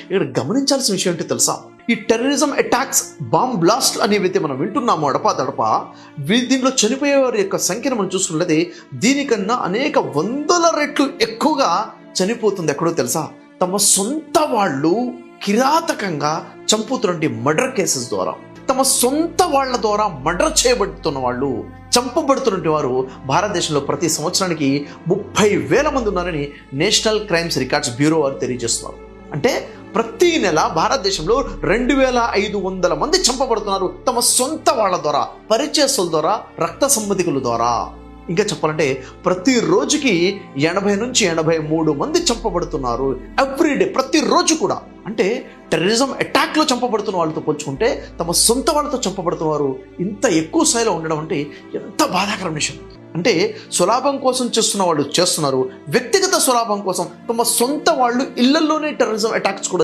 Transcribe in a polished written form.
ఇక్కడ గమనించాల్సిన విషయం ఏంటో తెలుసా? ఈ టెర్రరిజం అటాక్స్, బాంబ్ బ్లాస్ట్ అనేవైతే మనం వింటున్నామో అడపా దీనిలో చనిపోయే వారి యొక్క సంఖ్యను మనం చూసుకున్నట్లయితే దీనికన్నా అనేక వందల రెట్లు ఎక్కువగా చనిపోతుంది. ఎక్కడో తెలుసా? తమ సొంత వాళ్ళు కిరాతకంగా చంపుతున్నటువంటి మర్డర్ కేసెస్ ద్వారా, తమ సొంత వాళ్ళ ద్వారా మర్డర్ చేయబడుతున్న వాళ్ళు, చంపబడుతున్నటువంటి వారు భారతదేశంలో ప్రతి సంవత్సరానికి 30,000 మంది ఉన్నారని నేషనల్ క్రైమ్స్ రికార్డ్స్ బ్యూరో వారు తెలియజేస్తున్నారు. అంటే ప్రతి నెల భారతదేశంలో 2,500 మంది చంపబడుతున్నారు తమ సొంత వాళ్ళ ద్వారా, పరిచయస్తుల ద్వారా, రక్త సంబంధికుల ద్వారా. ఇంకా చెప్పాలంటే ప్రతి రోజుకి 80 నుంచి 83 మంది చంపబడుతున్నారు ఎవ్రీడే, ప్రతిరోజు కూడా. అంటే టెర్రరిజం అటాక్లో చంపబడుతున్న వాళ్ళతో పోల్చుకుంటే తమ సొంత వాళ్ళతో చంపబడుతున్న వారు ఇంత ఎక్కువ స్థాయిలో ఉండడం అంటే ఎంత బాధాకరమైన విషయం. అంటే స్వలాభం కోసం చేస్తున్న వాళ్ళు చేస్తున్నారు, వ్యక్తిగత స్వలాభం కోసం తమ సొంత వాళ్ళు ఇళ్లలోనే టెర్రరిజం అటాక్స్ కూడా